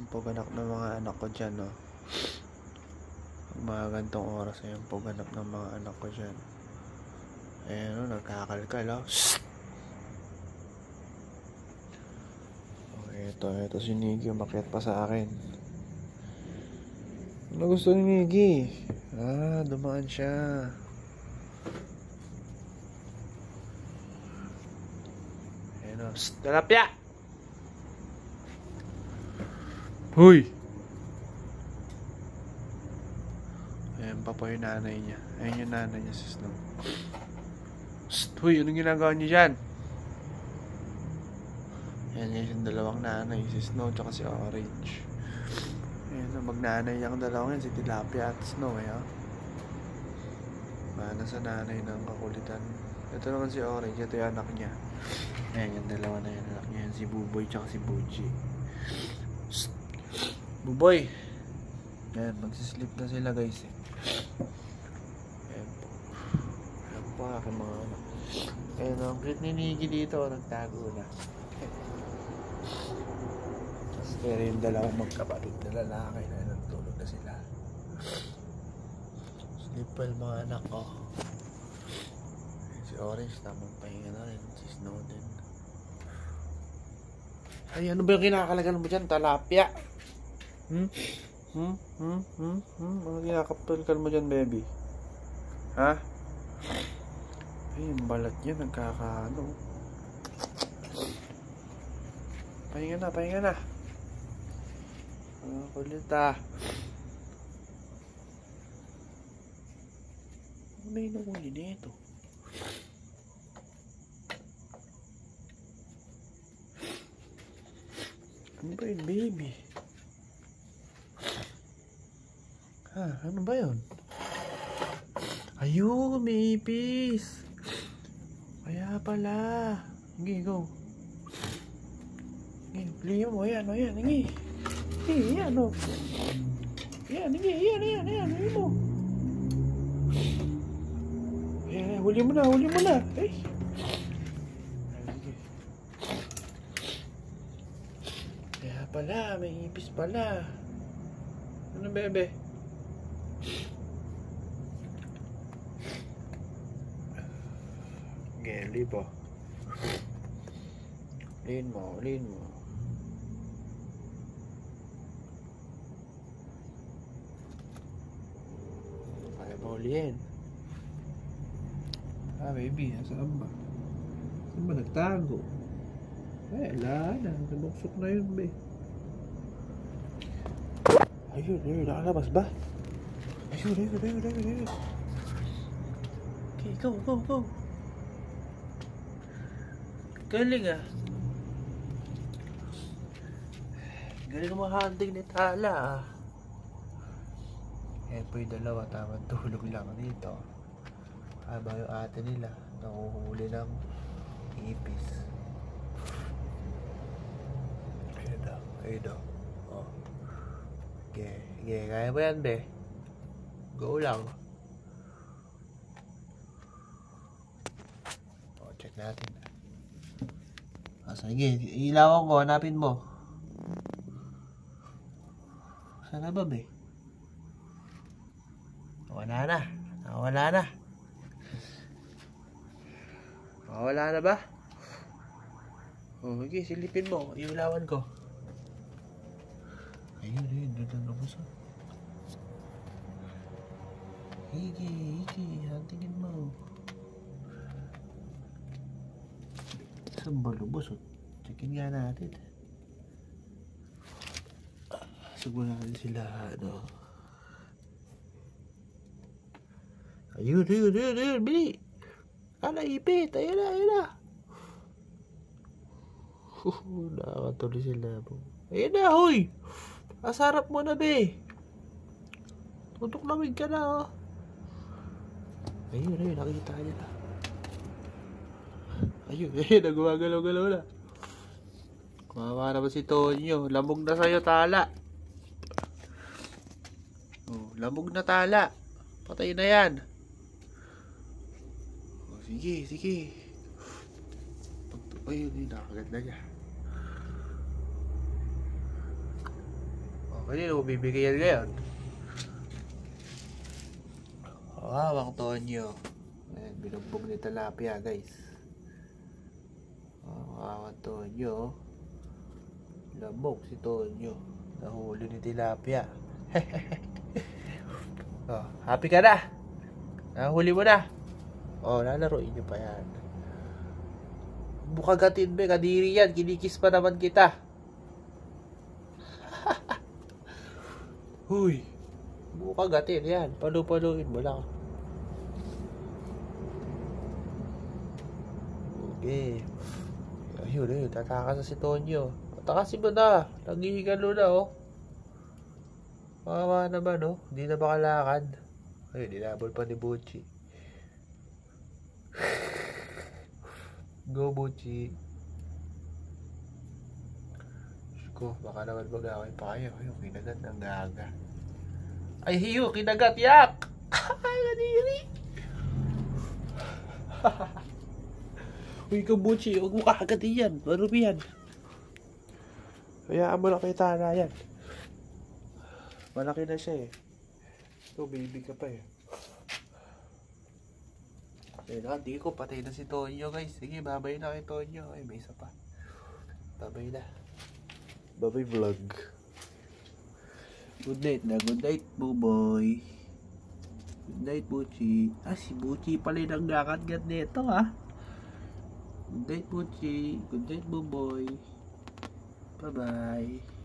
yung pagganap ng mga anak ko dyan, no? Pag mga gantong oras ay yung pagganap ng mga anak ko dyan. Ayan, no? Nagkakalkal, oh. Okay, ito si Niggy, umakyat pa sa akin. Ano gusto ni Niggy? Dumaan siya. Ayan, no? Talapya! Huy! Ayan pa po yung nanay niya. Ayan yung nanay niya, si Snow. Huy, anong ginagawa niyo dyan? Ayan yung dalawang nanay, si Snow tsaka si Orange. Ayan, magnanay yung dalawang yan, si Tilapia at Snow, Mana sa nanay ng kakulitan. Ito naman si Orange, ito yung anak niya. Ayan yung dalawa na yung anak niya, si Buboy tsaka si Buji. Buboy! Ayan, magsisleep na sila, guys, Ayan po. Ayan po aking mga anak. Ayan, ang cute ni Niggy dito, nagtago na. Tapos pero yung dalawang magkapatid na lalaki na nagtulog na sila. Sleep well mga anak ko. Si Orange tamang pahinga na rin. Si Snow din. Ay, ano ba yung kinakalagan mo dyan? Talapya? Ano kinakapalkal mo dyan, baby? Ha? Ay, yung balat niya nagkakaano. Pahinga na. Kulit May nahuli nito. Ano ba yun, baby? Ano ba yun? Ayun, may ipis. Kaya pala. Sige, go. Sige, play mo. Ayan. Sige. Ayan, o. Ayan, sige. Ayan. Huli mo. Ayan, huli mo na. Ay. Sige. Kaya pala, may ipis pala. Ano, bebe? Geli po. Lin mo. Kaya ba ulihin? Baby, saan ba? Saan ba nagtago? Ay, ala na. Nabuksok na yun, be. Ayun, nakalabas ba? Ayun. Okay, go. Galing Galing mahunting ni Tala Ayan po yung dalawa, tamang tulog lang dito. Habang yung ate nila nakuhuli ng ipis. Ayun daw. Oh. Okay, kaya mo yan, be. Go lang. Check natin. Sige, ilawan ko, hanapin mo. Saan na ba, be? Wala na ba? Sige, silipin mo. Ilawan ko. Ayun, doon na gusto. Higi, hantingin mo. Saan ba lubos? Checkin nga natin. Siguro natin sila, Ayun, bili! Ipit! Ayun na! Nakakatuloy sila. Ayun na, huy! Asarap mo na, be! Tutok lamig ka na, Ayun, nakita niya na. Ayun, nagumagalaw-galaw na. Kawawa naman si Tonyo. Lamog na sa'yo, Tala. Lamog na, Tala. Patay na yan. Sige. Ayun, nakaganda niya. Kanino mo bibigyan ngayon? Hawak Tonyo. Ayan, binugbog ni tilapia guys. Hawak Tonyo. Lamok si Tonyo. Nahuli ni tilapia. Happy ka na? Nahuli mo na? Lalaroin nyo pa yan. Bukagatin be, kadiri yan. Kinikis pa naman kita. Huy. Bukagatin yan. Palu-paluin mo lang. Okay. Ayun. Tatakas na si Tonyo. Takasin mo na. Naghihigalo na Makawa naman Hindi na makalakad. Ayun, dinabol pa ni Buchi. Go Buchi. Ko, baka naman mag-away pa kayo. Ayun, kinagat ng gaga. Ay, hiyo, kinagat, yak! Kadiri! Uy, ikaw Buchi, huwag mo kakagatin yan. Marumi yan. Hayaan mo lang kay Tana yan. Malaki na siya Ito, baby ka pa Hindi ko, patay na si Tonyo guys. Sige, babay na kay Tonyo. Ay, may isa pa. Babay na. Babay vlog. Good night na. Good night, Buboy. Good night, Buchi. Si Buchi pala yung nagkakat-gat nito, Good night, Buchi. Good night, Buboy. Bye-bye.